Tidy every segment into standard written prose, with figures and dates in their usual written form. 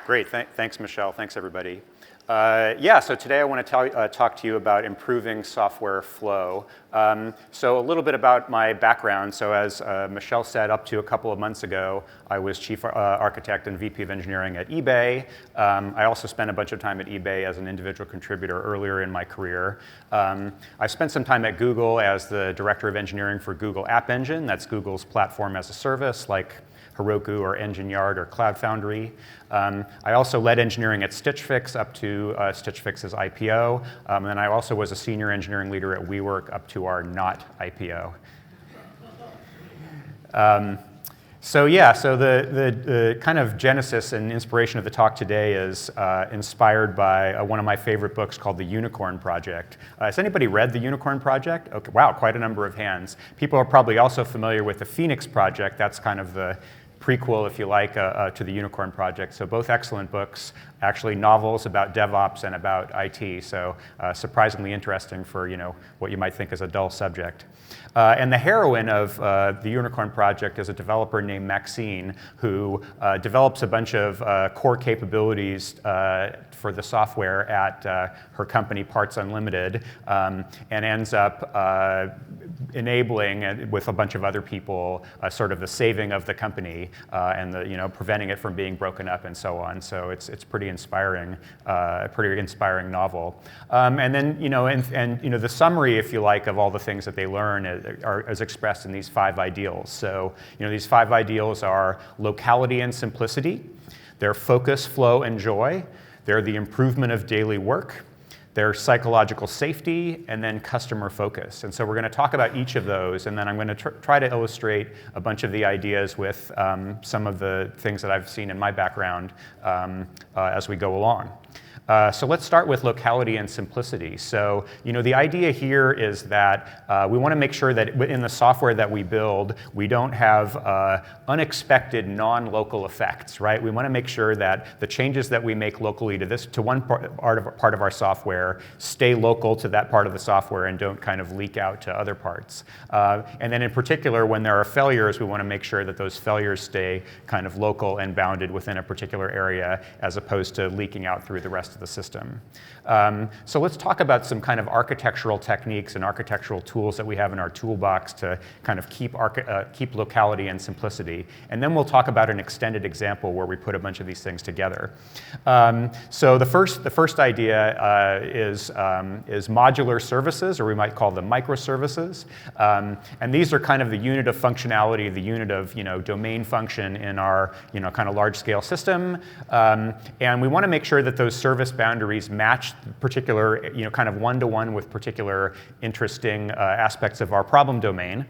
Great. Thanks, Michelle. Thanks, everybody. Yeah, so today I want to talk to you about improving software flow. So a little bit about my background. So as Michelle said, up to a couple of months ago, I was Chief Architect and VP of Engineering at eBay. I also spent a bunch of time at eBay as an individual contributor earlier in my career. I spent some time at Google as the Director of Engineering for Google App Engine. That's Google's platform as a service, like Heroku or Engine Yard or Cloud Foundry. I also led engineering at Stitch Fix up to Stitch Fix's IPO. And then I also was a senior engineering leader at WeWork up to our not IPO. So yeah, so the kind of genesis and inspiration of the talk today is inspired by one of my favorite books called The Unicorn Project. Has anybody read The Unicorn Project? Okay, wow, quite a number of hands. People are probably also familiar with the Phoenix Project. That's kind of the prequel, if you like, to the Unicorn Project. So both excellent books, actually novels about DevOps and about IT. So surprisingly interesting for what you might think is a dull subject. And the heroine of the Unicorn Project is a developer named Maxine who develops a bunch of core capabilities for the software at her company Parts Unlimited and ends up enabling, with a bunch of other people, sort of the saving of the company and the preventing it from being broken up and so on. So it's pretty inspiring, a pretty inspiring novel. And then the summary, if you like, of all the things that they learn is expressed in these 5 ideals. So these 5 ideals are locality and simplicity. They're focus, flow, and joy. They're the improvement of daily work. They're psychological safety, and then customer focus. And so we're going to talk about each of those, and then I'm going to try to illustrate a bunch of the ideas with some of the things that I've seen in my background as we go along. So let's start with locality and simplicity. So, the idea here is that we want to make sure that in the software that we build, we don't have unexpected non-local effects, right? We want to make sure that the changes that we make locally to one part of our software stay local to that part of the software and don't kind of leak out to other parts. And then in particular, when there are failures, we want to make sure that those failures stay kind of local and bounded within a particular area as opposed to leaking out through the rest of the system. So let's talk about some kind of architectural techniques and architectural tools that we have in our toolbox to kind of keep locality and simplicity. And then we'll talk about an extended example where we put a bunch of these things together. So the first idea is modular services, or we might call them microservices. And these are kind of the unit of functionality, the unit of domain function in our kind of large-scale system. And we want to make sure that those service boundaries match particular, kind of one-to-one with particular interesting aspects of our problem domain.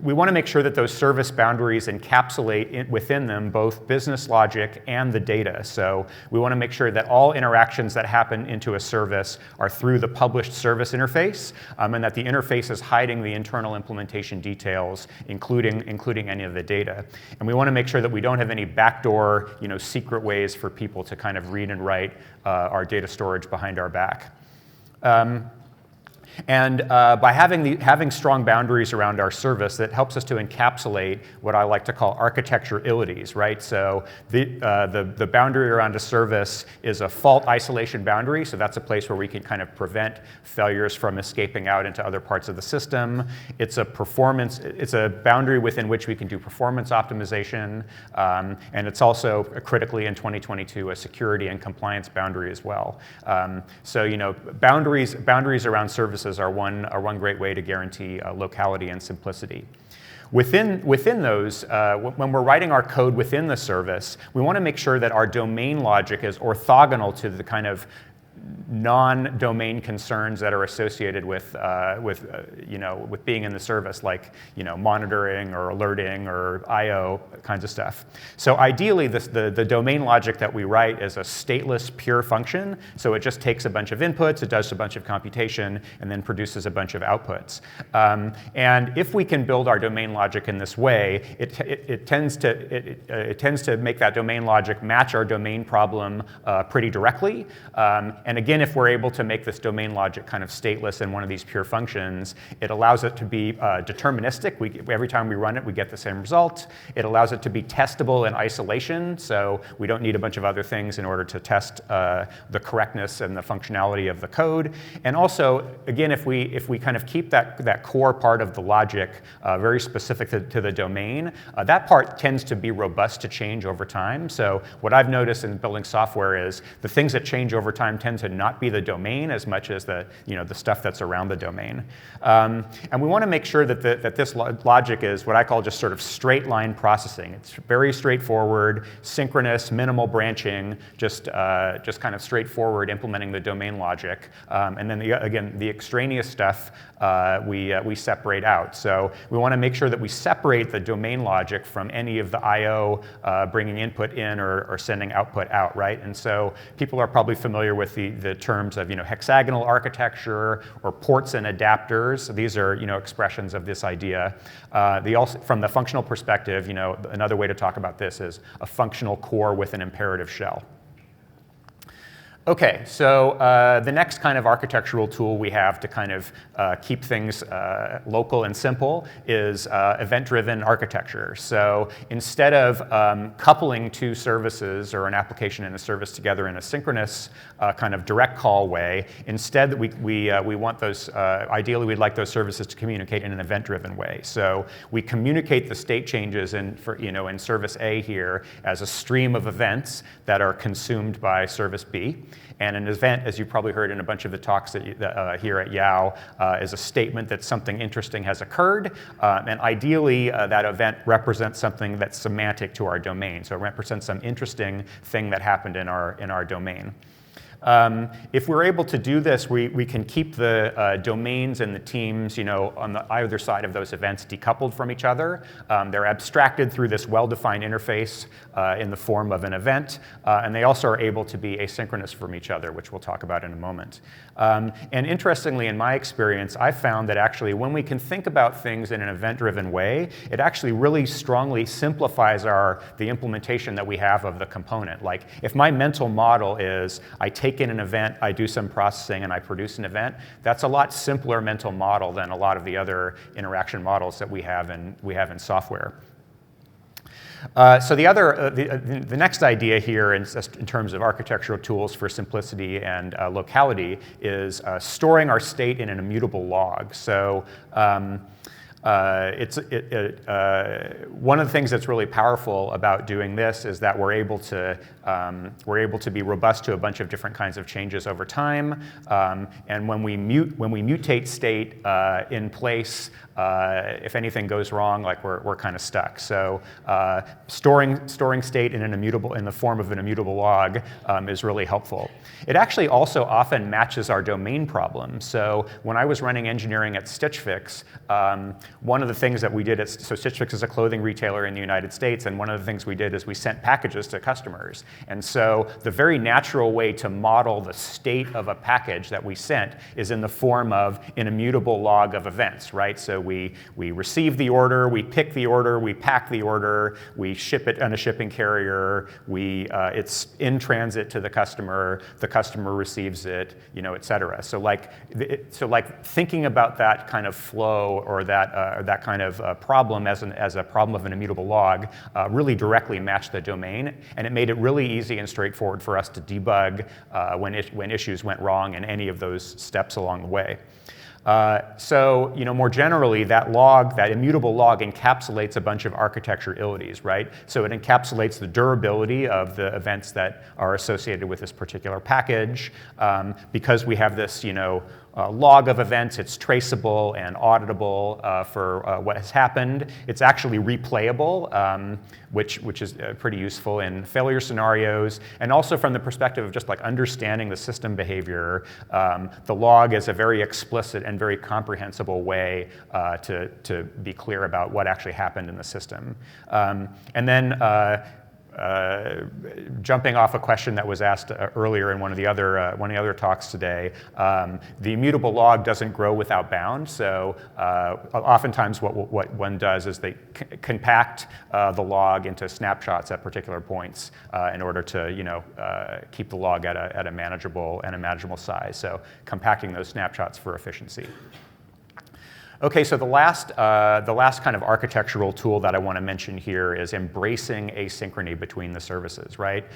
We want to make sure that those service boundaries encapsulate within them both business logic and the data. So we want to make sure that all interactions that happen into a service are through the published service interface, and that the interface is hiding the internal implementation details, including any of the data. And we want to make sure that we don't have any backdoor, secret ways for people to kind of read and write our data storage behind our back. And by having strong boundaries around our service, that helps us to encapsulate what I like to call architecturalities, right? So the boundary around a service is a fault isolation boundary, so that's a place where we can kind of prevent failures from escaping out into other parts of the system. It's a boundary within which we can do performance optimization, and it's also critically in 2022 a security and compliance boundary as well. So boundaries around services are one great way to guarantee locality and simplicity. Within those, when we're writing our code within the service, we want to make sure that our domain logic is orthogonal to the kind of non-domain concerns that are associated with being in the service, like monitoring or alerting or I/O kinds of stuff. So ideally, the domain logic that we write is a stateless pure function. So it just takes a bunch of inputs, it does a bunch of computation, and then produces a bunch of outputs. And if we can build our domain logic in this way, it tends to make that domain logic match our domain problem pretty directly, and And again, if we're able to make this domain logic kind of stateless in one of these pure functions, it allows it to be deterministic. Every time we run it, we get the same result. It allows it to be testable in isolation, so we don't need a bunch of other things in order to test the correctness and the functionality of the code. And also, again, if we kind of keep that core part of the logic very specific to the domain, that part tends to be robust to change over time. So what I've noticed in building software is the things that change over time tend to not be the domain as much as the stuff that's around the domain. And we want to make sure that this logic is what I call just sort of straight line processing. It's very straightforward, synchronous, minimal branching, just kind of straightforward implementing the domain logic. And then again, the extraneous stuff we separate out. So we want to make sure that we separate the domain logic from any of the I/O bringing input in or sending output out, right? And so people are probably familiar with the terms of hexagonal architecture or ports and adapters. These are expressions of this idea. From the functional perspective, another way to talk about this is a functional core with an imperative shell. Okay, so the next kind of architectural tool we have to kind of keep things local and simple is event-driven architecture. So instead of coupling two services or an application and a service together in a synchronous kind of direct call way, instead we want those, ideally we'd like those services to communicate in an event-driven way. So we communicate the state changes in service A here as a stream of events that are consumed by service B. And an event, as you probably heard in a bunch of the talks here at YOW, is a statement that something interesting has occurred. And ideally, that event represents something that's semantic to our domain. So it represents some interesting thing that happened in our domain. If we're able to do this, we can keep the domains and the teams, on either side of those events decoupled from each other. They're abstracted through this well-defined interface in the form of an event, and they also are able to be asynchronous from each other, which we'll talk about in a moment. And interestingly, in my experience, I've found that actually when we can think about things in an event-driven way, it actually really strongly simplifies the implementation that we have of the component. Like if my mental model is I take in an event, I do some processing, and I produce an event, that's a lot simpler mental model than a lot of the other interaction models that we have in software. So the next idea here in terms of architectural tools for simplicity and locality is storing our state in an immutable log. So one of the things that's really powerful about doing this is that we're able to be robust to a bunch of different kinds of changes over time. And when we mutate state in place, if anything goes wrong, like we're kind of stuck. So storing state in the form of an immutable log is really helpful. It actually also often matches our domain problem. So when I was running engineering at Stitch Fix, one of the things that we did so Stitch Fix is a clothing retailer in the United States, and one of the things we did is we sent packages to customers. And so the very natural way to model the state of a package that we sent is in the form of an immutable log of events, right? So we receive the order, we pick the order, we pack the order, we ship it on a shipping carrier, it's in transit to the customer receives it, et cetera. So like thinking about that kind of flow or that kind of problem as a problem of an immutable log really directly matched the domain, and it made it really easy and straightforward for us to debug when issues went wrong in any of those steps along the way. So more generally, that immutable log encapsulates a bunch of architecturalities, right? So it encapsulates the durability of the events that are associated with this particular package. Because we have this, log of events, it's traceable and auditable for what has happened. It's actually replayable, which is pretty useful in failure scenarios. And also from the perspective of just like understanding the system behavior, the log is a very explicit and very comprehensible way to be clear about what actually happened in the system. And then jumping off a question that was asked earlier in one of the other talks today, the immutable log doesn't grow without bounds. So oftentimes what one does is they compact the log into snapshots at particular points in order to keep the log at a manageable size. So compacting those snapshots for efficiency. Okay, so the last kind of architectural tool that I want to mention here is embracing asynchrony between the services, right?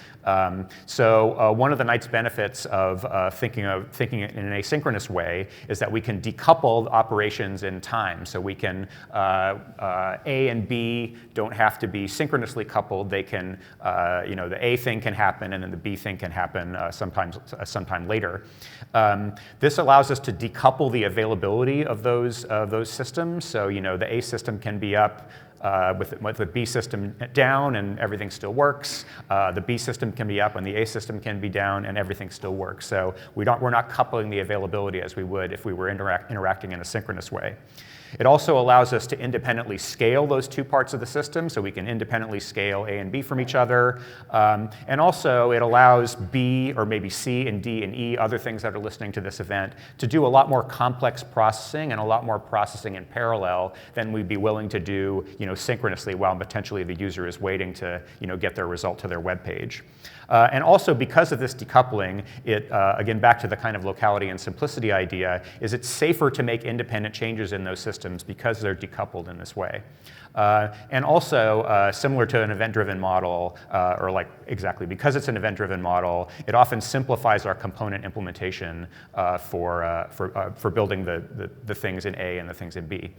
So one of the nice benefits of thinking in an asynchronous way is that we can decouple operations in time. So we can A and B don't have to be synchronously coupled. They can, the A thing can happen and then the B thing can happen sometime later. This allows us to decouple the availability of those systems. So the A system can be up with the B system down and everything still works. The B system can be up and the A system can be down and everything still works. So we're not coupling the availability as we would if we were interacting in a synchronous way. It also allows us to independently scale those two parts of the system, so we can independently scale A and B from each other. And also it allows B or maybe C and D and E, other things that are listening to this event, to do a lot more complex processing and a lot more processing in parallel than we'd be willing to do synchronously while potentially the user is waiting to get their result to their web page. And also because of this decoupling, it, again, back to the kind of locality and simplicity idea, is it's safer to make independent changes in those systems because they're decoupled in this way. And also, similar to an event-driven model, because it's an event-driven model, it often simplifies our component implementation for building the things in A and the things in B.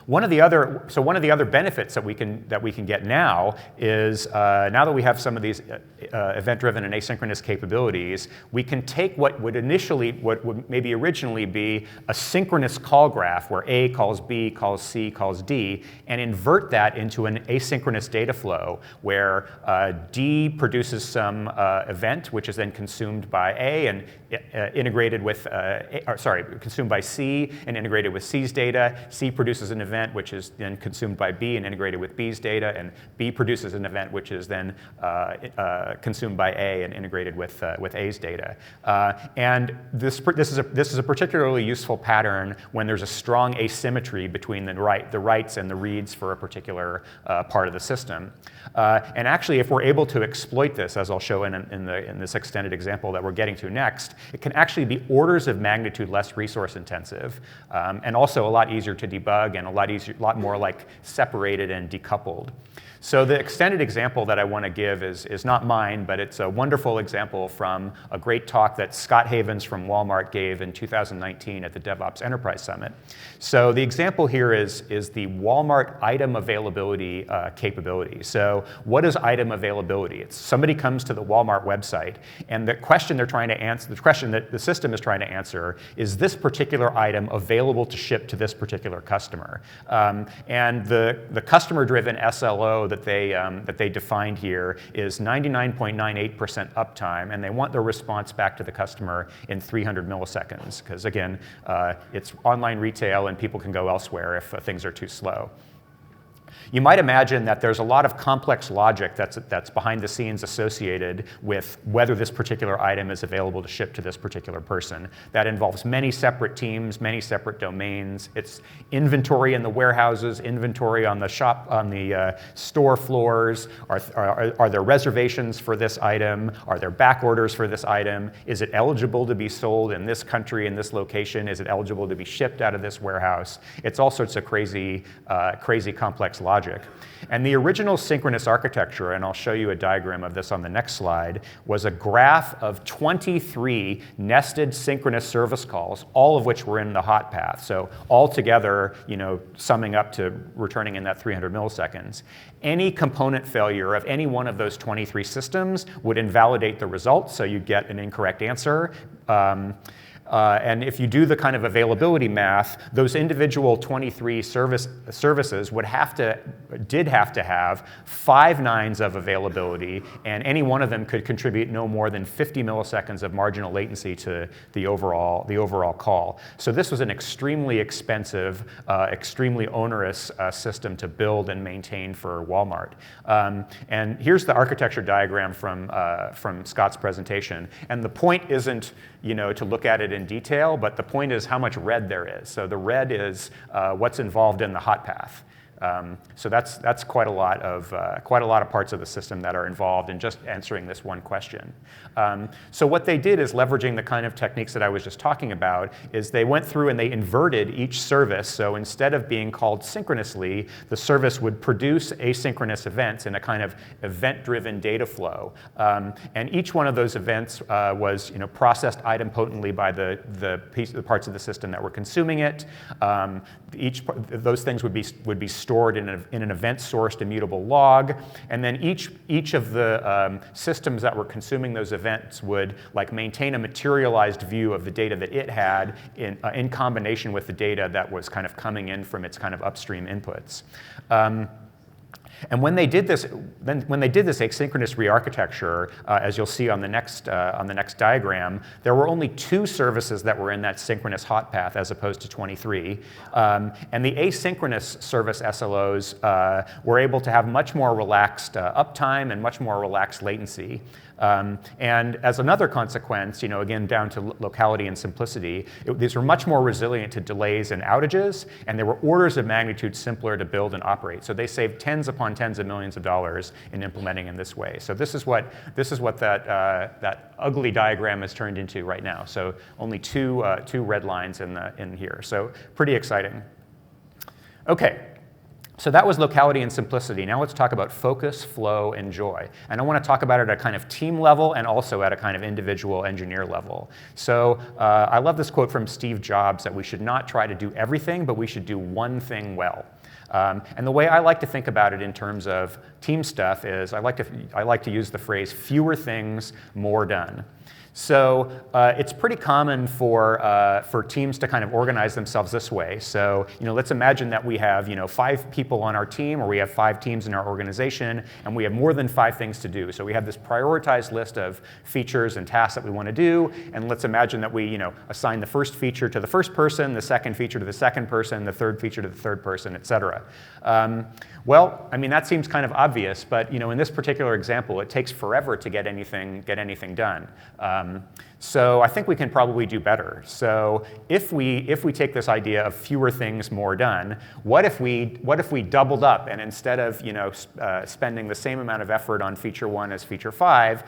One of the other benefits that we can get now is now that we have some of these event-driven and asynchronous capabilities, we can take what would maybe originally be a synchronous call graph where A calls B, calls C, calls D, and invert that into an asynchronous data flow where D produces some event which is then consumed by A and integrated with, consumed by C and integrated with C's data. C produces an event which is then consumed by B and integrated with B's data, and B produces an event which is then consumed by A and integrated with A's data. And this is a particularly useful pattern when there's a strong asymmetry between the writes and the reads for a particular part of the system. And actually, if we're able to exploit this, as I'll show in this extended example that we're getting to next, it can actually be orders of magnitude less resource intensive, and also a lot easier to debug and a lot more like separated and decoupled. So the extended example that I want to give is not mine, but it's a wonderful example from a great talk that Scott Havens from Walmart gave in 2019 at the DevOps Enterprise Summit. So the example here is the Walmart item availability capability. So what is item availability? It's somebody comes to the Walmart website, and the question they're trying to answer, the question that the system is trying to answer, is this particular item available to ship to this particular customer? And the customer-driven SLO that they defined here is 99.98% uptime, and they want their response back to the customer in 300 milliseconds, because again, it's online retail and people can go elsewhere if things are too slow. You might imagine that there's a lot of complex logic that's behind the scenes associated with whether this particular item is available to ship to this particular person. That involves many separate teams, many separate domains. It's inventory in the warehouses, inventory on the store floors. Are there reservations for this item? Are there back orders for this item? Is it eligible to be sold in this country, in this location? Is it eligible to be shipped out of this warehouse? It's all sorts of crazy complex logic. And the original synchronous architecture, and I'll show you a diagram of this on the next slide, was a graph of 23 nested synchronous service calls, all of which were in the hot path. So all together, summing up to returning in that 300 milliseconds. Any component failure of any one of those 23 systems would invalidate the result, so you'd get an incorrect answer. And if you do the kind of availability math, those individual 23 services did have to have 5 nines of availability, and any one of them could contribute no more than 50 milliseconds of marginal latency to the overall call. So this was an extremely expensive, extremely onerous system to build and maintain for Walmart. And here's the architecture diagram from Scott's presentation. And the point isn't, to look at it in detail, but the point is how much red there is. So the red is what's involved in the hot path. So that's quite a lot of parts of the system that are involved in just answering this one question. So what they did is, leveraging the kind of techniques that I was just talking about, is they went through and they inverted each service. So instead of being called synchronously, the service would produce asynchronous events in a kind of event-driven data flow. And each one of those events was processed idempotently by the parts of the system that were consuming it. Those things would be stored in an event-sourced immutable log, and then each of the systems that were consuming those events would maintain a materialized view of the data that it had in combination with the data that was kind of coming in from its kind of upstream inputs. And when they did this asynchronous re-architecture, as you'll see on the next diagram, there were only 2 services that were in that synchronous hot path as opposed to 23. And the asynchronous service SLOs were able to have much more relaxed uptime and much more relaxed latency. And as another consequence, again, down to locality and simplicity, these were much more resilient to delays and outages, and they were orders of magnitude simpler to build and operate. So they saved tens upon tens of millions of dollars in implementing in this way. So this is what that ugly diagram has turned into right now. So only two red lines in here. So pretty exciting. Okay. So that was locality and simplicity. Now let's talk about focus, flow, and joy. And I want to talk about it at a kind of team level and also at a kind of individual engineer level. So I love this quote from Steve Jobs, that we should not try to do everything, but we should do one thing well. And the way I like to think about it in terms of team stuff is I like to use the phrase fewer things, more done. So it's pretty common for teams to kind of organize themselves this way. So let's imagine that we have 5 people on our team, or we have 5 teams in our organization, and we have more than 5 things to do. So we have this prioritized list of features and tasks that we want to do, and let's imagine that we assign the first feature to the first person, the second feature to the second person, the third feature to the third person, et cetera. Well, I mean, that seems kind of obvious, but in this particular example, it takes forever to get anything done. So I think we can probably do better. So if we take this idea of fewer things, more done, what if we doubled up, and instead of spending the same amount of effort on feature 1 as feature 5,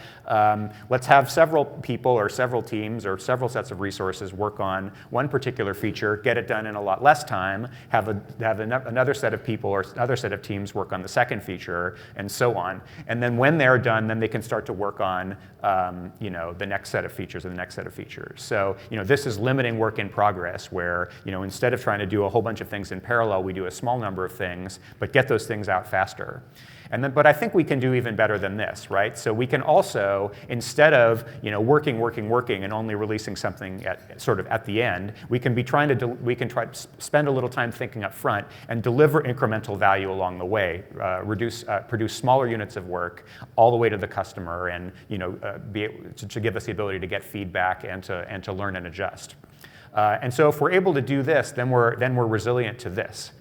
let's have several people or several teams or several sets of resources work on one particular feature, get it done in a lot less time, have another set of people or another set of teams work on the second feature, and so on. And then when they're done, then they can start to work on the next set of features and the next set of features. So this is limiting work in progress, where instead of trying to do a whole bunch of things in parallel, we do a small number of things, but get those things out faster. But I think we can do even better than this, right? So we can also, instead of working and only releasing something at the end, we can try to spend a little time thinking up front and deliver incremental value along the way, produce smaller units of work all the way to the customer, and be able to give us the ability to get feedback and to learn and adjust. And so if we're able to do this, then we're resilient to this.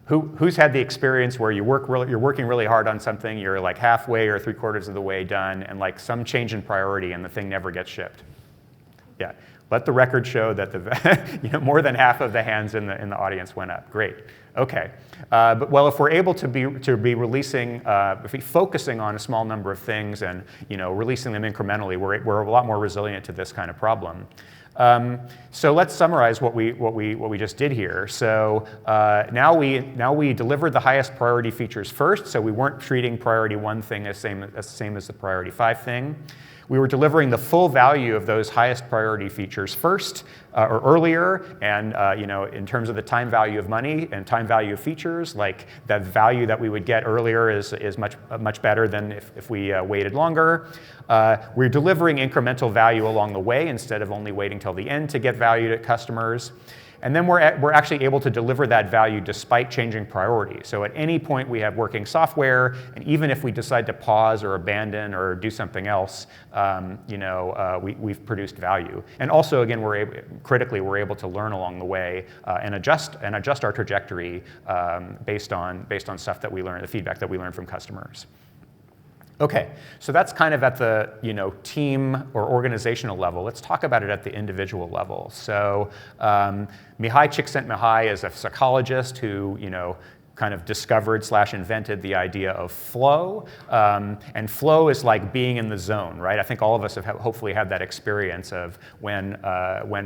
Who's had the experience where you're working really hard on something, you're like halfway or 3/4 of the way done, and some change in priority and the thing never gets shipped? Yeah, let the record show that more than half of the hands in the audience went up. Great. Okay. But if we're able to be releasing, if we're focusing on a small number of things and releasing them incrementally, we're a lot more resilient to this kind of problem. So let's summarize what we just did here. So now we delivered the highest priority features first. So we weren't treating priority 1 thing as same as the priority 5 thing. We were delivering the full value of those highest priority features first or earlier, and in terms of the time value of money and time value of features, like the value that we would get earlier is much better than if we waited longer. We're delivering incremental value along the way instead of only waiting till the end to get value to customers. And then we're actually able to deliver that value despite changing priorities. So at any point we have working software, and even if we decide to pause or abandon or do something else, we've produced value. And also, again, critically, we're able to learn along the way and adjust our trajectory based on stuff that we learn, the feedback that we learn from customers. Okay, so that's kind of at the team or organizational level. Let's talk about it at the individual level. So Mihai Csikszentmihalyi is a psychologist who kind of discovered / invented the idea of flow. And flow is like being in the zone, right? I think all of us have hopefully had that experience of when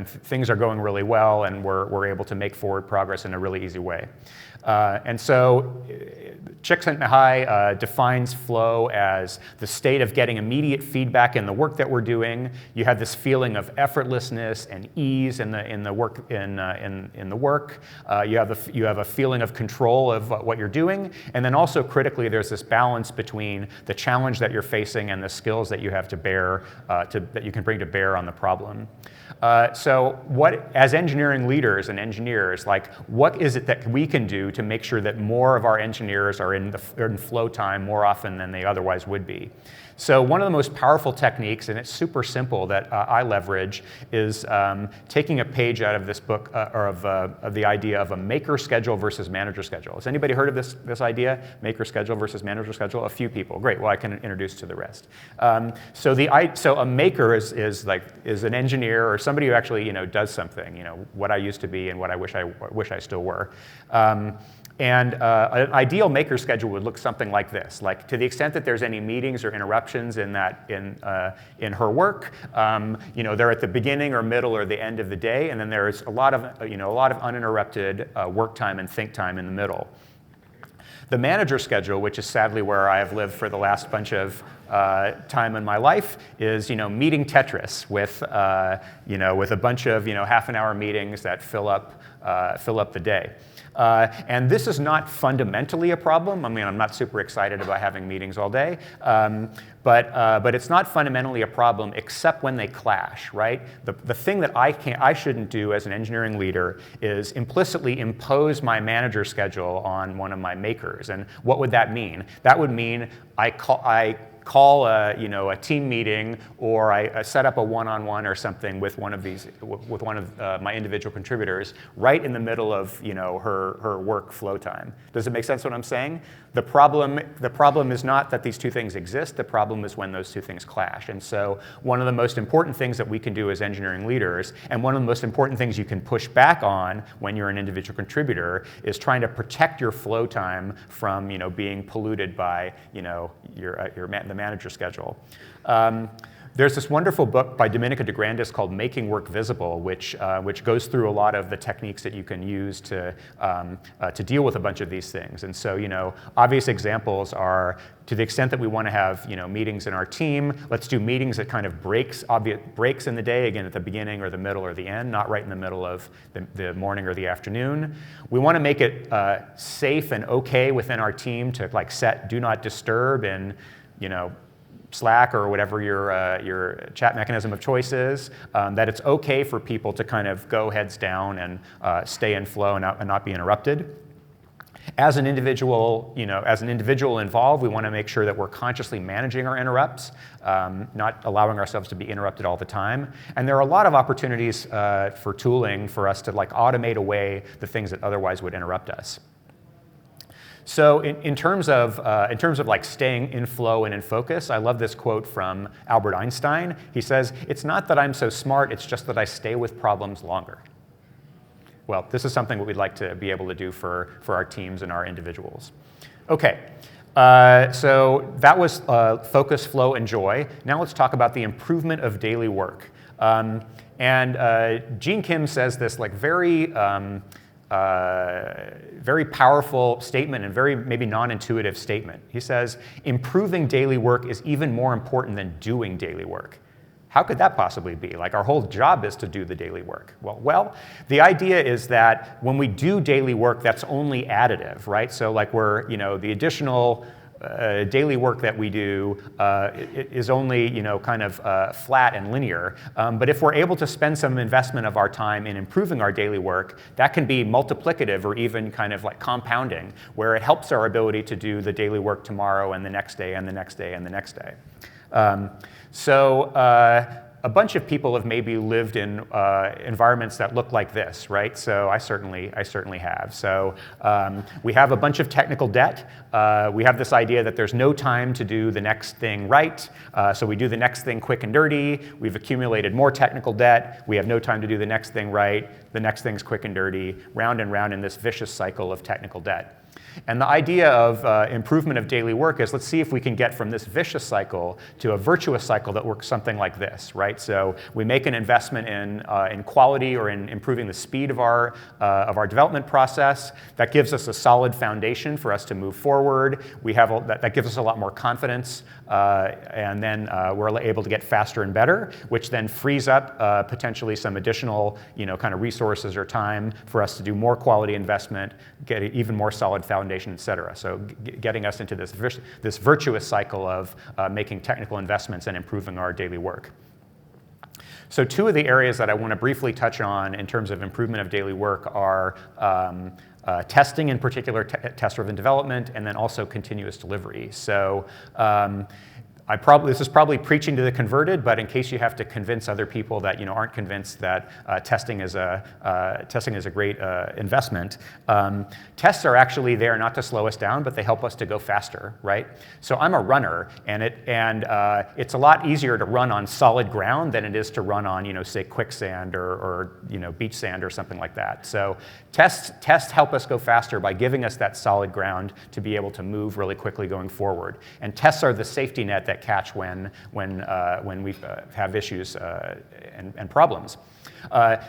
things are going really well and we're able to make forward progress in a really easy way. And so Csikszentmihalyi defines flow as the state of getting immediate feedback in the work that we're doing. You have this feeling of effortlessness and ease in the work. You have a feeling of control of what you're doing, and then also critically, there's this balance between the challenge that you're facing and the skills that you have to bear that you can bring to bear on the problem. So as engineering leaders and engineers, what is it that we can do to make sure that more of our engineers are in flow time more often than they otherwise would be? So one of the most powerful techniques, and it's super simple, that I leverage is taking a page out of this book, or of the idea of a maker schedule versus manager schedule. Has anybody heard of this idea, maker schedule versus manager schedule? A few people. Great. Well, I can introduce to the rest. So a maker is an engineer or somebody who actually does something. What I used to be and what I wish I still were. And an ideal maker schedule would look something like this. Like, to the extent that there's any meetings or interruptions in her work, they're at the beginning or middle or the end of the day, and then there's a lot of uninterrupted work time and think time in the middle. The manager schedule, which is sadly where I have lived for the last bunch of time in my life, is meeting Tetris with a bunch of half-an-hour meetings that fill up the day. And this is not fundamentally a problem. I mean, I'm not super excited about having meetings all day, but it's not fundamentally a problem except when they clash, right? The thing that I shouldn't do as an engineering leader is implicitly impose my manager schedule on one of my makers. And what would that mean? That would mean I call a team meeting, or I set up a one-on-one or something with one of my individual contributors right in the middle of her work flow time. Does it make sense what I'm saying? The problem is not that these two things exist. The problem is when those two things clash. And so one of the most important things that we can do as engineering leaders, and one of the most important things you can push back on when you're an individual contributor, is trying to protect your flow time from being polluted by the manager schedule. There's this wonderful book by Dominica de Grandis called Making Work Visible, which goes through a lot of the techniques that you can use to deal with a bunch of these things. And so, obvious examples are, to the extent that we want to have meetings in our team, let's do meetings that kind of breaks in the day, again at the beginning or the middle or the end, not right in the middle of the morning or the afternoon. We want to make it safe and okay within our team to set do not disturb in Slack or whatever your chat mechanism of choice is, that it's okay for people to kind of go heads down and stay in flow and not be interrupted. As an individual involved, we want to make sure that we're consciously managing our interrupts, not allowing ourselves to be interrupted all the time. And there are a lot of opportunities for tooling for us to automate away the things that otherwise would interrupt us. So in terms of staying in flow and in focus, I love this quote from Albert Einstein. He says, "It's not that I'm so smart, it's just that I stay with problems longer." Well, this is something that we'd like to be able to do for our teams and our individuals. Okay, so that was focus, flow, and joy. Now let's talk about the improvement of daily work. And Gene Kim says this very very powerful statement and very maybe non-intuitive statement. He says, improving daily work is even more important than doing daily work. How could that possibly be? Like, our whole job is to do the daily work. Well, the idea is that when we do daily work, that's only additive, right? So like the additional daily work that we do is only, kind of flat and linear. But if we're able to spend some investment of our time in improving our daily work, that can be multiplicative or even kind of like compounding, where it helps our ability to do the daily work tomorrow and the next day and the next day and the next day. A bunch of people have maybe lived in environments that look like this, right? So I certainly have. So we have a bunch of technical debt. We have this idea that there's no time to do the next thing right. So we do the next thing quick and dirty. We've accumulated more technical debt. We have no time to do the next thing right. The next thing's quick and dirty, round and round in this vicious cycle of technical debt. And the idea of improvement of daily work is, let's see if we can get from this vicious cycle to a virtuous cycle that works something like this, right? So we make an investment in quality or in improving the speed of our development process. That gives us a solid foundation for us to move forward. That gives us a lot more confidence, and then we're able to get faster and better, which then frees up potentially some additional, kind of resources or time for us to do more quality investment, get an even more solid foundation, et cetera. So getting us into this virtuous cycle of making technical investments and improving our daily work. So two of the areas that I want to briefly touch on in terms of improvement of daily work are testing, in particular test-driven development, and then also continuous delivery. So this is probably preaching to the converted, but in case you have to convince other people that aren't convinced that testing is a great investment, tests are actually there not to slow us down, but they help us to go faster, right? So I'm a runner, and it's a lot easier to run on solid ground than it is to run on say quicksand or beach sand or something like that. So tests help us go faster by giving us that solid ground to be able to move really quickly going forward. And tests are the safety net that catch when we have issues and problems.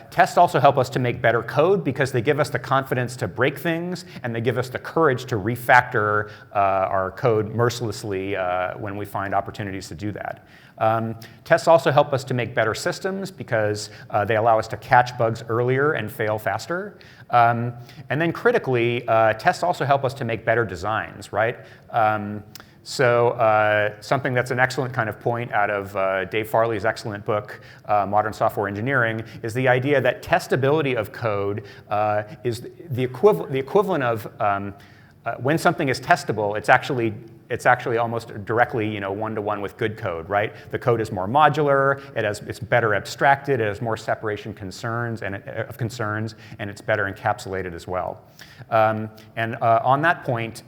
Tests also help us to make better code because they give us the confidence to break things, and they give us the courage to refactor our code mercilessly when we find opportunities to do that. Tests also help us to make better systems because they allow us to catch bugs earlier and fail faster. And then critically, tests also help us to make better designs, right? So something that's an excellent kind of point out of Dave Farley's excellent book, Modern Software Engineering, is the idea that testability of code is the equivalent of when something is testable, it's actually almost directly, one-to-one with good code, right? The code is more modular, it's better abstracted, it has more separation concerns, and it's better encapsulated as well. And on that point,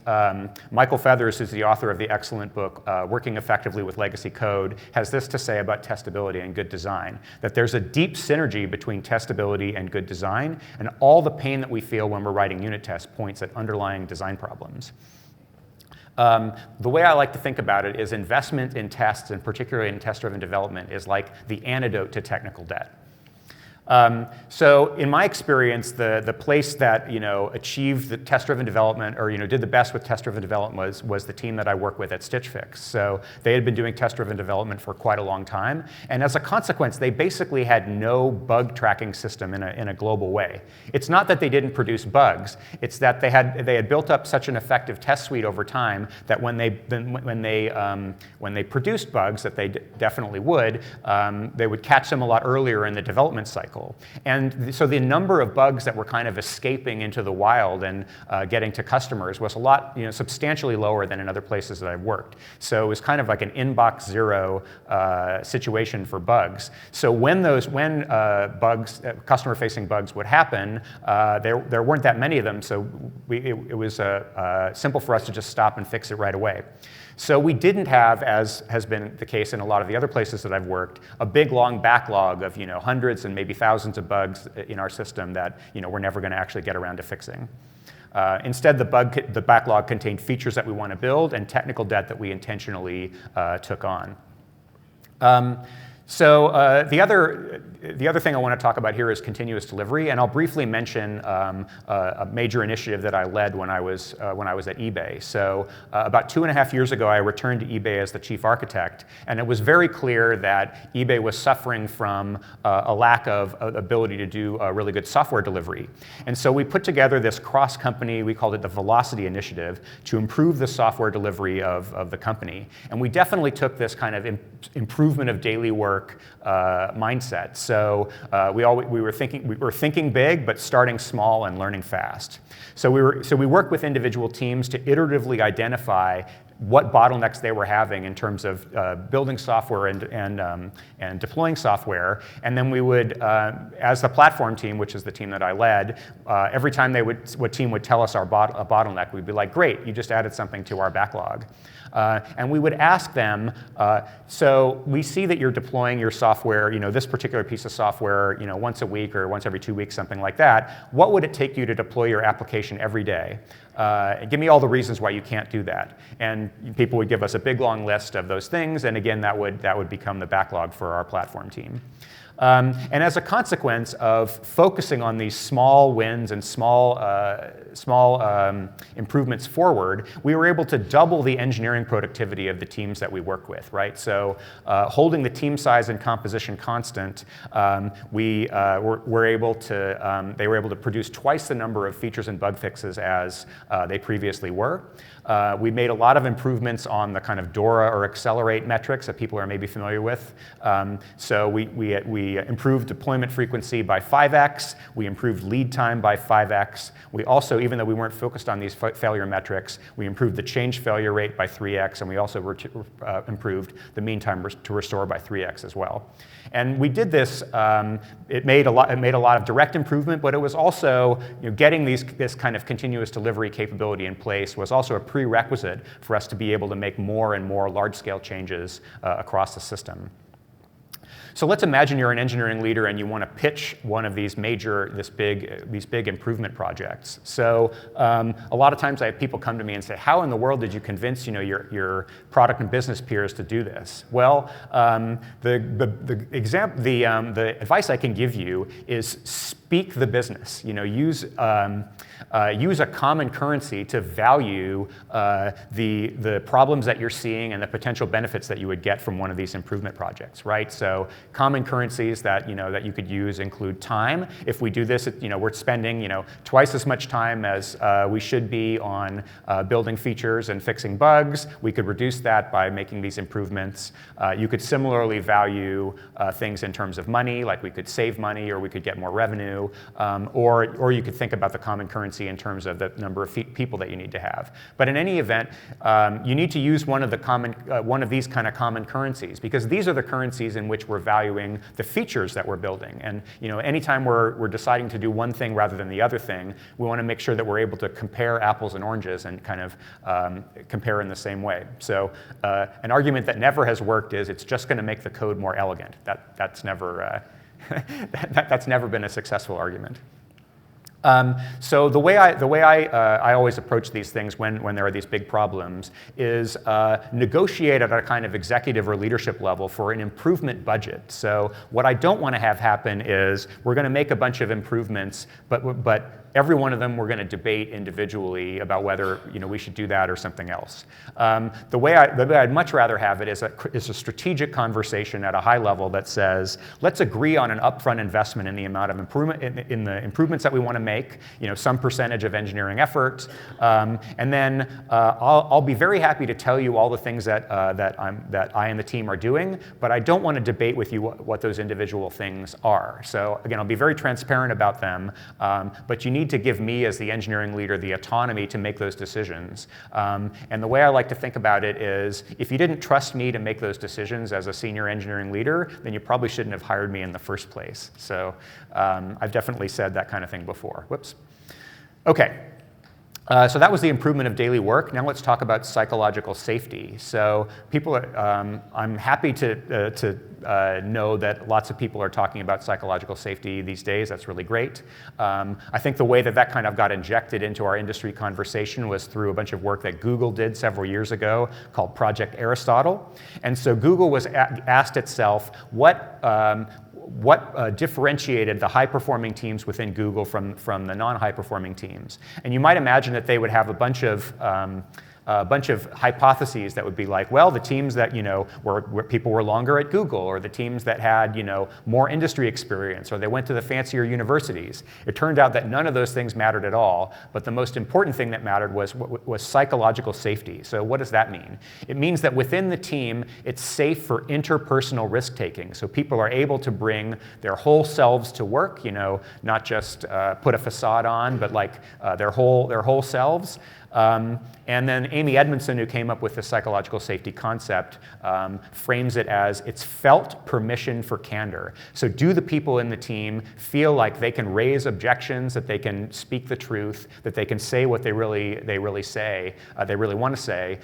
Michael Feathers, who's the author of the excellent book, Working Effectively with Legacy Code, has this to say about testability and good design, that there's a deep synergy between testability and good design, and all the pain that we feel when we're writing unit tests points at underlying design problems. The way I like to think about it is investment in tests, and particularly in test-driven development, is like the antidote to technical debt. So in my experience, the place that achieved the test-driven development, or did the best with test-driven development was the team that I work with at Stitch Fix. So they had been doing test-driven development for quite a long time, and as a consequence, they basically had no bug tracking system in a global way. It's not that they didn't produce bugs; it's that they had built up such an effective test suite over time that when they produced bugs, that they definitely would, they would catch them a lot earlier in the development cycle. And so the number of bugs that were kind of escaping into the wild and getting to customers was a lot, substantially lower than in other places that I've worked. So it was kind of like an inbox zero situation for bugs. So when bugs, customer-facing bugs would happen, there weren't that many of them, so it was simple for us to just stop and fix it right away. So we didn't have, as has been the case in a lot of the other places that I've worked, a big long backlog of hundreds and maybe thousands of bugs in our system that we're never going to actually get around to fixing. Instead, the backlog contained features that we want to build and technical debt that we intentionally took on. So the other thing I want to talk about here is continuous delivery, and I'll briefly mention a major initiative that I led when I was at eBay. So about 2.5 years ago, I returned to eBay as the chief architect, and it was very clear that eBay was suffering from a lack of ability to do really good software delivery. And so we put together this cross-company, we called it the Velocity Initiative, to improve the software delivery of the company. And we definitely took this kind of improvement of daily work mindset. So we were thinking big, but starting small and learning fast. So we worked with individual teams to iteratively identify what bottlenecks they were having in terms of building software and deploying software. And then we would, as the platform team, which is the team that I led, every time what team would tell us a bottleneck, we'd be like, great, you just added something to our backlog. And we would ask them, so we see that you're deploying your software, this particular piece of software, once a week or once every 2 weeks, something like that. What would it take you to deploy your application every day? Give me all the reasons why you can't do that. And people would give us a big long list of those things, and again, that would become the backlog for our platform team. And as a consequence of focusing on these small wins and small improvements forward, we were able to double the engineering productivity of the teams that we work with, right? So holding the team size and composition constant, they were able to produce twice the number of features and bug fixes as they previously were. We made a lot of improvements on the kind of DORA or accelerate metrics that people are maybe familiar with. So we improved deployment frequency by 5x. We improved lead time by 5x. We also, even though we weren't focused on these failure metrics, we improved the change failure rate by 3x, and we also improved the mean time to restore by 3x as well. And we did this. It made a lot of direct improvement, but it was also getting this kind of continuous delivery capability in place was also a prerequisite for us to be able to make more and more large-scale changes across the system. So let's imagine you're an engineering leader and you want to pitch one of these big improvement projects. So a lot of times I have people come to me and say, how in the world did you convince your product and business peers to do this? Well, the advice I can give you is speak the business. Use a common currency to value the problems that you're seeing and the potential benefits that you would get from one of these improvement projects, right? So common currencies that you could use include time. If we do this, we're spending twice as much time as we should be on building features and fixing bugs. We could reduce that by making these improvements. You could similarly value things in terms of money, like we could save money or we could get more revenue, or you could think about the common currency in terms of the number of people that you need to have. But in any event, you need to use one of these kind of common currencies, because these are the currencies in which we're valuing the features that we're building. And anytime we're deciding to do one thing rather than the other thing, we want to make sure that we're able to compare apples and oranges and kind of compare in the same way. So an argument that never has worked is it's just going to make the code more elegant. That's never that's never been a successful argument. So the way I always approach these things when there are these big problems is negotiate at a kind of executive or leadership level for an improvement budget. So what I don't want to have happen is we're going to make a bunch of improvements, but every one of them we're going to debate individually about whether we should do that or something else. The way I'd much rather have it is a strategic conversation at a high level that says, let's agree on an upfront investment in the amount of improvement in the improvements that we want to make, some percentage of engineering effort, and then I'll be very happy to tell you all the things that I and the team are doing, but I don't want to debate with you what those individual things are. So again, I'll be very transparent about them, but you need to give me as the engineering leader the autonomy to make those decisions. And the way I like to think about it is, if you didn't trust me to make those decisions as a senior engineering leader, then you probably shouldn't have hired me in the first place. So I've definitely said that kind of thing before. Whoops. Okay. So that was the improvement of daily work. Now let's talk about psychological safety. So people are, I'm happy to know that lots of people are talking about psychological safety these days. That's really great. I think the way that that kind of got injected into our industry conversation was through a bunch of work that Google did several years ago called Project Aristotle. And so Google was asked itself what differentiated the high-performing teams within Google from the non-high-performing teams. And you might imagine that they would have a bunch of hypotheses that would be like, well, the teams that, where people were longer at Google, or the teams that had, more industry experience, or they went to the fancier universities. It turned out that none of those things mattered at all, but the most important thing that mattered was psychological safety. So what does that mean? It means that within the team, it's safe for interpersonal risk-taking. So people are able to bring their whole selves to work, not just put a facade on, but like their whole selves. And then Amy Edmondson, who came up with the psychological safety concept, frames it as it's felt permission for candor. So do the people in the team feel like they can raise objections, that they can speak the truth, that they can say what they really want to say,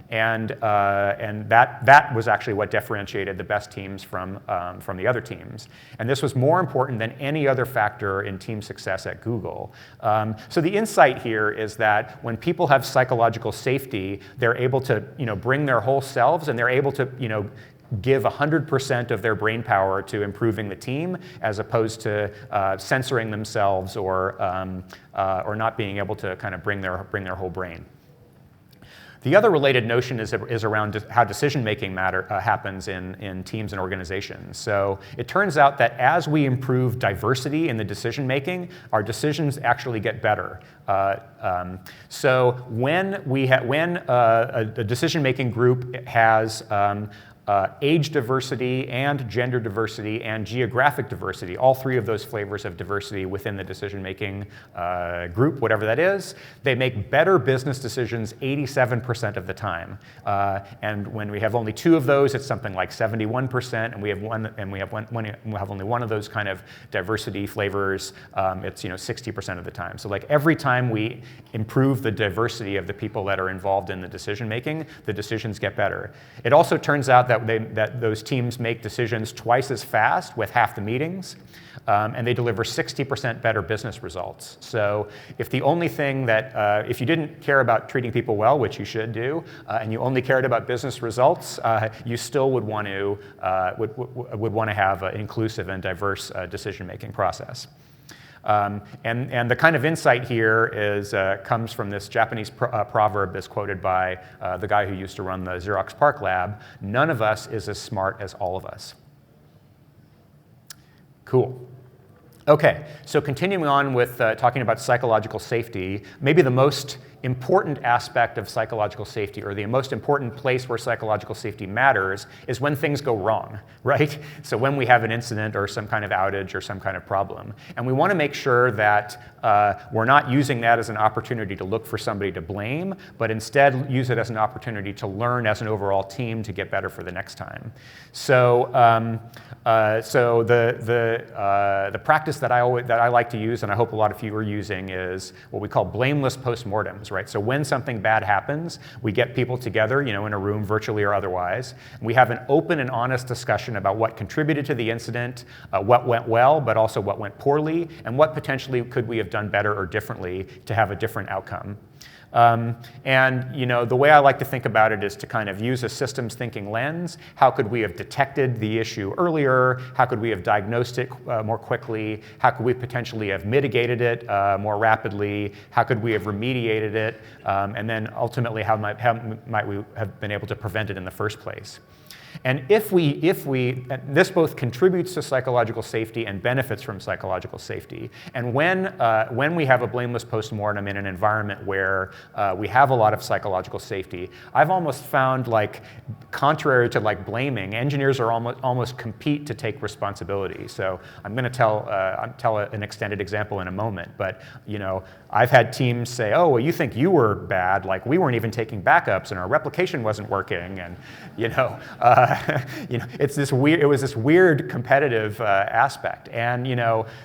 and that was actually what differentiated the best teams from the other teams. And this was more important than any other factor in team success at Google. So the insight here is that when people have psychological safety, they're able to, bring their whole selves, and they're able to, give 100% of their brain power to improving the team, as opposed to censoring themselves or not being able to kind of bring their whole brain. The other related notion is around how decision-making happens in teams and organizations. So it turns out that as we improve diversity in the decision-making, our decisions actually get better. So when a decision-making group has age diversity and gender diversity and geographic diversity, all three of those flavors of diversity within the decision-making group, whatever that is, they make better business decisions 87% of the time. And when we have only two of those, it's something like 71%, and we have only one of those kind of diversity flavors, it's 60% of the time. So like every time we improve the diversity of the people that are involved in the decision-making, the decisions get better. It also turns out that those teams make decisions twice as fast with half the meetings, and they deliver 60% better business results. So if the only thing that, if you didn't care about treating people well, which you should do, and you only cared about business results, you still would want to have an inclusive and diverse decision-making process. And the kind of insight here comes from this Japanese proverb that's quoted by the guy who used to run the Xerox PARC lab: none of us is as smart as all of us. Cool. Okay, so continuing on with talking about psychological safety, maybe the most important aspect of psychological safety, or the most important place where psychological safety matters, is when things go wrong, right? So when we have an incident or some kind of outage or some kind of problem. And we want to make sure that we're not using that as an opportunity to look for somebody to blame, but instead use it as an opportunity to learn as an overall team to get better for the next time. So the practice that I like to use, and I hope a lot of you are using, is what we call blameless postmortems, right? So when something bad happens, we get people together, in a room, virtually or otherwise. We have an open and honest discussion about what contributed to the incident, what went well, but also what went poorly, and what potentially could we have done better or differently to have a different outcome. And the way I like to think about it is to kind of use a systems thinking lens. How could we have detected the issue earlier? How could we have diagnosed it more quickly? How could we potentially have mitigated it more rapidly? How could we have remediated it? And then ultimately, how might we have been able to prevent it in the first place? And if this both contributes to psychological safety and benefits from psychological safety. And when we have a blameless postmortem in an environment where we have a lot of psychological safety, I've almost found, like, contrary to like blaming, engineers are almost compete to take responsibility. So I'm going to tell an extended example in a moment, but I've had teams say, oh, well, you think you were bad, like we weren't even taking backups and our replication wasn't working, and it's this weird. It was this weird competitive aspect, and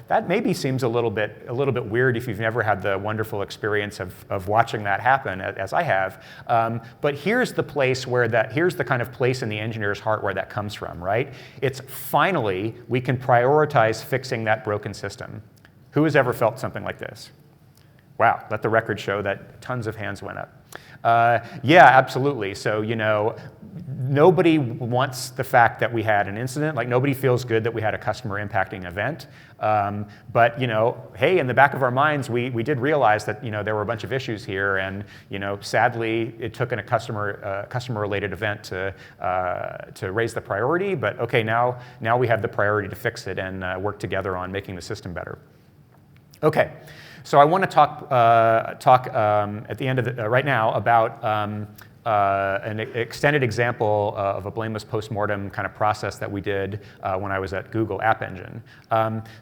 that maybe seems a little bit weird if you've never had the wonderful experience of watching that happen, as I have. But here's the place here's the kind of place in the engineer's heart where that comes from, right? It's finally we can prioritize fixing that broken system. Who has ever felt something like this? Wow, let the record show that tons of hands went up. Yeah, absolutely. So, nobody wants the fact that we had an incident. Like, nobody feels good that we had a customer impacting event. But, hey, in the back of our minds, we did realize that, there were a bunch of issues here. And, sadly, it took in a customer-related event to raise the priority. But, OK, now we have the priority to fix it and work together on making the system better. OK. So I want to talk at the end of right now about an extended example of a blameless postmortem kind of process that we did when I was at Google App Engine.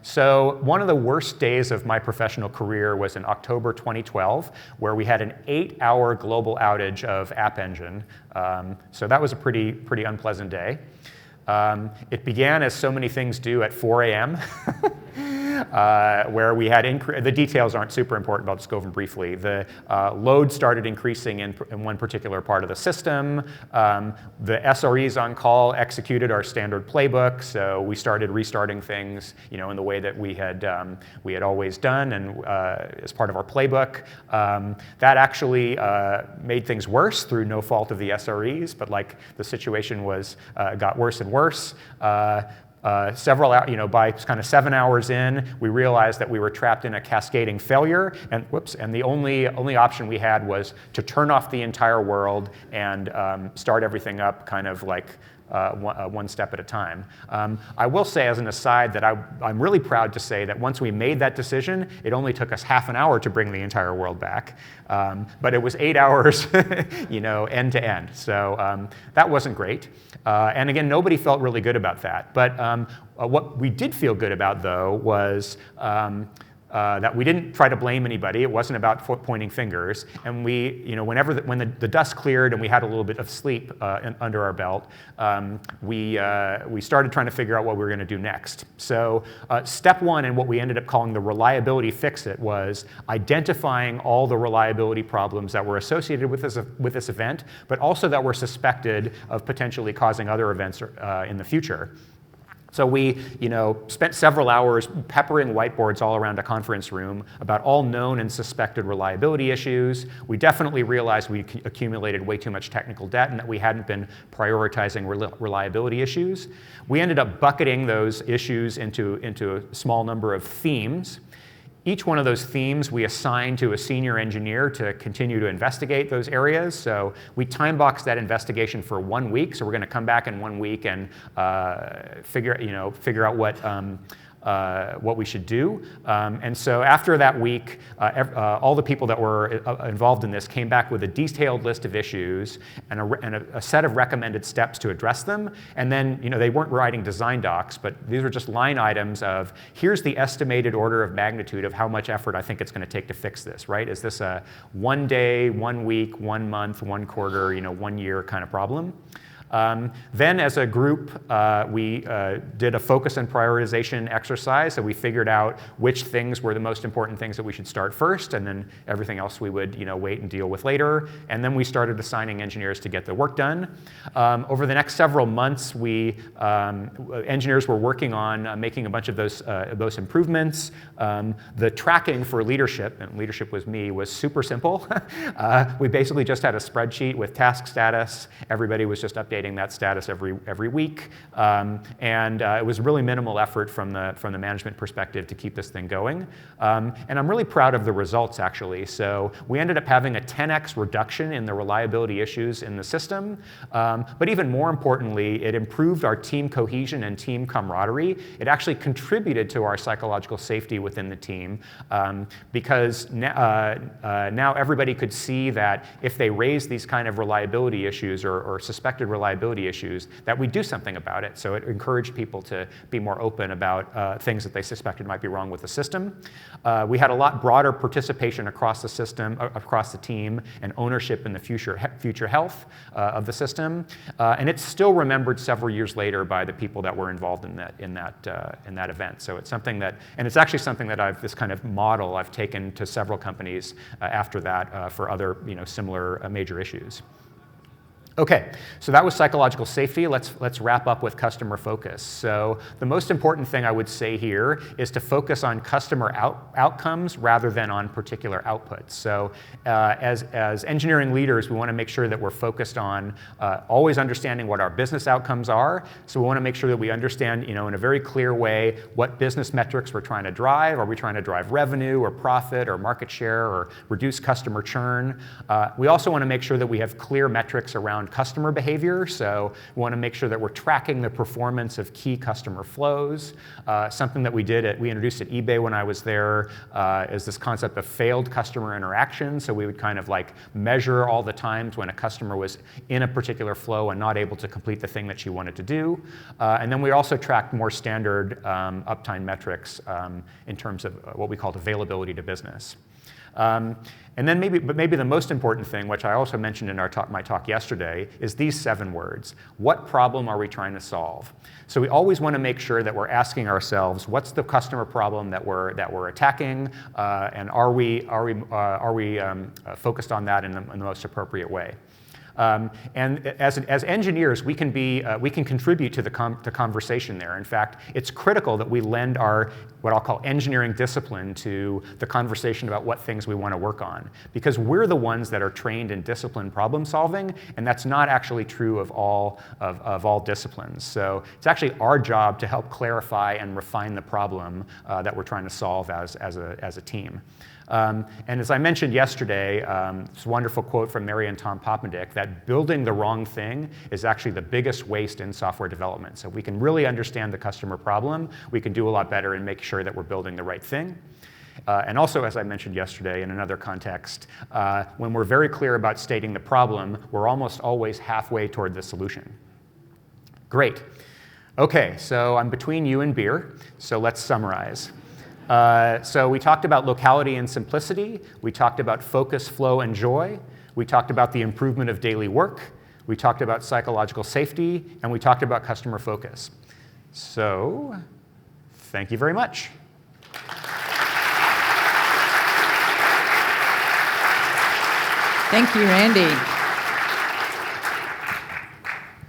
So one of the worst days of my professional career was in October 2012, where we had an 8-hour global outage of App Engine. So that was a pretty unpleasant day. It began, as so many things do, at 4 a.m. Where we had the details aren't super important, but I'll just go over them briefly. The load started increasing in one particular part of the system. The SREs on call executed our standard playbook, so we started restarting things, in the way that we had always done, and as part of our playbook. That actually made things worse through no fault of the SREs, but the situation got worse and worse. By kind of 7 hours in, we realized that we were trapped in a cascading failure, and the only option we had was to turn off the entire world and start everything up kind of one step at a time. I will say, as an aside, that I'm really proud to say that once we made that decision, it only took us half an hour to bring the entire world back. But it was 8 hours, end to end. So that wasn't great. And again, nobody felt really good about that. But what we did feel good about, though, was that we didn't try to blame anybody. It wasn't about pointing fingers. And we, when the dust cleared and we had a little bit of sleep under our belt, we started trying to figure out what we were going to do next. So step one, and what we ended up calling the reliability Fixit, was identifying all the reliability problems that were associated with this event, but also that were suspected of potentially causing other events in the future. So we, spent several hours peppering whiteboards all around a conference room about all known and suspected reliability issues. We definitely realized we accumulated way too much technical debt and that we hadn't been prioritizing reliability issues. We ended up bucketing those issues into a small number of themes. Each one of those themes we assigned to a senior engineer to continue to investigate those areas. So we time-boxed that investigation for 1 week. So we're going to come back in 1 week and figure out what we should do. And so after that week, all the people that were involved in this came back with a detailed list of issues and a set of recommended steps to address them. And then, they weren't writing design docs, but these were just line items of, here's the estimated order of magnitude of how much effort I think it's going to take to fix this, right? Is this a 1 day, 1 week, 1 month, 1 quarter, 1 year kind of problem? Then as a group, we did a focus and prioritization exercise. So we figured out which things were the most important things that we should start first, and then everything else we would wait and deal with later. And then we started assigning engineers to get the work done. Over the next several months, engineers were working on making a bunch of those improvements. The tracking for leadership, and leadership was me, was super simple. We basically just had a spreadsheet with task status. Everybody was just updating that status every week, and it was really minimal effort from the management perspective to keep this thing going. And I'm really proud of the results, actually. So we ended up having a 10x reduction in the reliability issues in the system, but even more importantly, it improved our team cohesion and team camaraderie. It actually contributed to our psychological safety within the team, because now everybody could see that if they raised these kind of reliability issues or suspected reliability reliability issues, that we do something about it. So it encouraged people to be more open about things that they suspected might be wrong with the system. We had a lot broader participation across the system, across the team, and ownership in the future health of the system. And it's still remembered several years later by the people that were involved in that event. So it's something that, and it's actually something that this kind of model I've taken to several companies after that for other similar major issues. Okay, so that was psychological safety. Let's wrap up with customer focus. So the most important thing I would say here is to focus on customer outcomes rather than on particular outputs. So as engineering leaders, we want to make sure that we're focused on always understanding what our business outcomes are. So we want to make sure that we understand, in a very clear way, what business metrics we're trying to drive. Are we trying to drive revenue or profit or market share or reduce customer churn? We also want to make sure that we have clear metrics around customer behavior. So we want to make sure that we're tracking the performance of key customer flows. Something that we introduced at eBay when I was there is this concept of failed customer interaction. So we would kind of like measure all the times when a customer was in a particular flow and not able to complete the thing that she wanted to do. And then we also tracked more standard uptime metrics in terms of what we called availability to business. And then maybe the most important thing, which I also mentioned in my talk yesterday, is these 7 words. What problem are we trying to solve? So we always want to make sure that we're asking ourselves, what's the customer problem that we're attacking, and are we focused on that in the most appropriate way? And as engineers, we can contribute to the conversation there. In fact, it's critical that we lend our what I'll call engineering discipline to the conversation about what things we want to work on, because we're the ones that are trained in disciplined problem solving, and that's not actually true of all disciplines. So it's actually our job to help clarify and refine the problem that we're trying to solve as a team. And as I mentioned yesterday, this wonderful quote from Mary and Tom Popendick, that building the wrong thing is actually the biggest waste in software development. So if we can really understand the customer problem, we can do a lot better and make sure that we're building the right thing. And also, as I mentioned yesterday in another context, when we're very clear about stating the problem, we're almost always halfway toward the solution. Great. Okay, so I'm between you and beer, so let's summarize. So we talked about locality and simplicity. We talked about focus, flow, and joy. We talked about the improvement of daily work. We talked about psychological safety. And we talked about customer focus. So thank you very much. Thank you, Randy.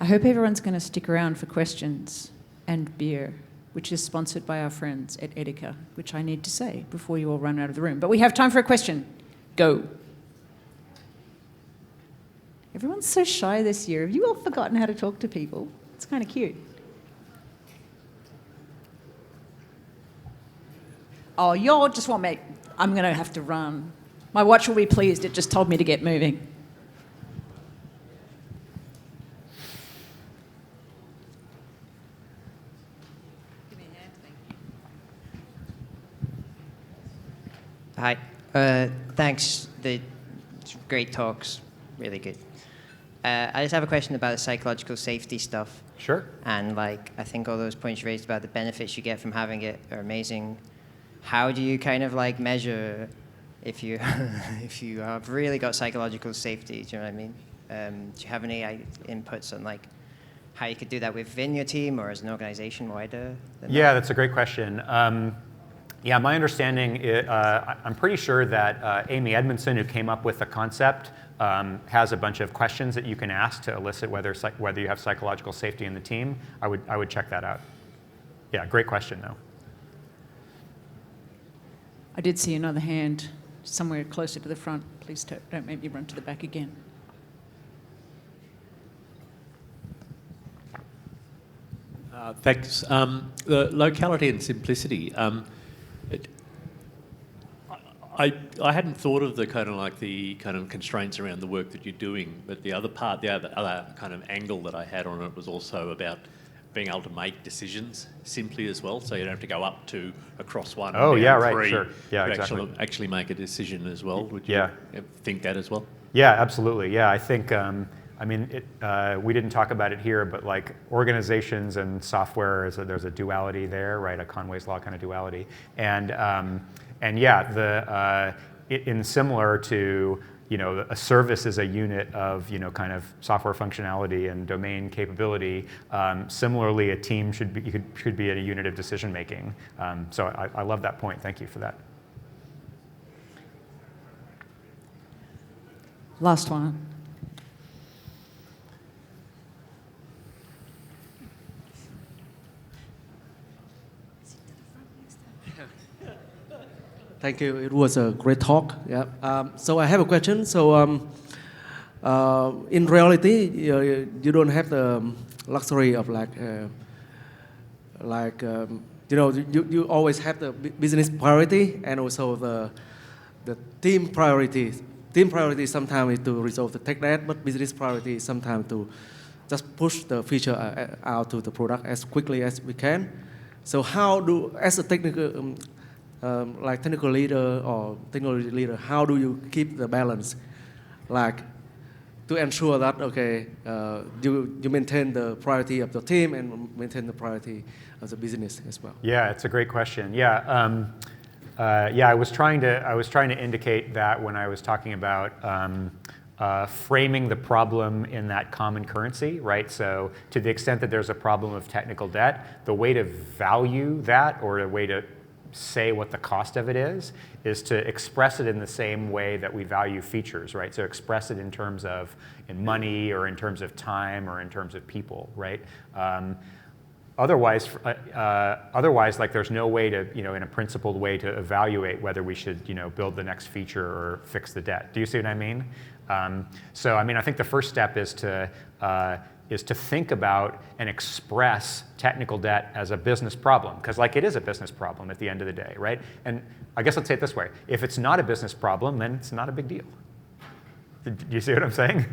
I hope everyone's going to stick around for questions and beer, which is sponsored by our friends at Edeka, which I need to say before you all run out of the room. But we have time for a question. Go. Everyone's so shy this year. Have you all forgotten how to talk to people? It's kind of cute. Oh, y'all just want me. I'm going to have to run. My watch will be pleased. It just told me to get moving. Hi. Thanks. The great talks. Really good. I just have a question about the psychological safety stuff. Sure. And I think all those points you raised about the benefits you get from having it are amazing. How do you kind of measure if you have really got psychological safety? Do you know what I mean? Do you have any inputs on how you could do that within your team or as an organization wider? Yeah, that's a great question. Yeah, my understanding, I'm pretty sure that Amy Edmondson, who came up with the concept, has a bunch of questions that you can ask to elicit whether you have psychological safety in the team. I would check that out. Yeah, great question, though. I did see another hand somewhere closer to the front. Please don't make me run to the back again. Thanks. The locality and simplicity. I hadn't thought of the kind of constraints around the work that you're doing, but the other kind of angle that I had on it was also about being able to make decisions simply as well, so you don't have to go up to across one. Oh, and yeah, down right, three sure. Yeah, exactly. Actually make a decision as well. Would you think that as well? Yeah, absolutely. Yeah, I think I mean, we didn't talk about it here, but like organizations and software, there's a duality there, right? A Conway's law kind of duality. And yeah, in similar to, a service is a unit of, kind of software functionality and domain capability. Similarly, a team should be a unit of decision making. So I love that point. Thank you for that. Last one. Thank you. It was a great talk. Yeah. So I have a question. So in reality, you don't have the luxury of you always have the business priority and also the team priority. Team priority sometimes is to resolve the tech debt, but business priority is sometimes to just push the feature out to the product as quickly as we can. So how as a technical technical leader or technology leader, how do you keep the balance, to ensure that you maintain the priority of the team and maintain the priority of the business as well? Yeah, it's a great question. Yeah, I was trying to indicate that when I was talking about framing the problem in that common currency, right? So to the extent that there's a problem of technical debt, the way to value that, or the way to say what the cost of it is to express it in the same way that we value features, right? So express it in terms of money, or in terms of time, or in terms of people, right? Otherwise, like there's no way to, in a principled way to evaluate whether we should, build the next feature or fix the debt. Do you see what I mean? So I mean, I think the first step is to think about and express technical debt as a business problem, because like it is a business problem at the end of the day, right? And I guess let's say it this way: if it's not a business problem, then it's not a big deal. Do you see what I'm saying?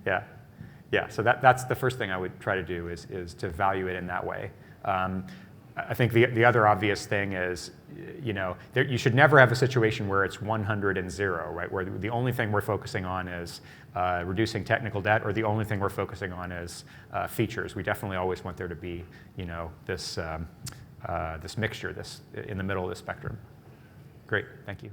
Yeah. So that's the first thing I would try to do is to value it in that way. I think the other obvious thing is, you should never have a situation where it's 100 and 0, right? Where the only thing we're focusing on is reducing technical debt, or the only thing we're focusing on is features. We definitely always want there to be, this mixture, this in the middle of the spectrum. Great, thank you.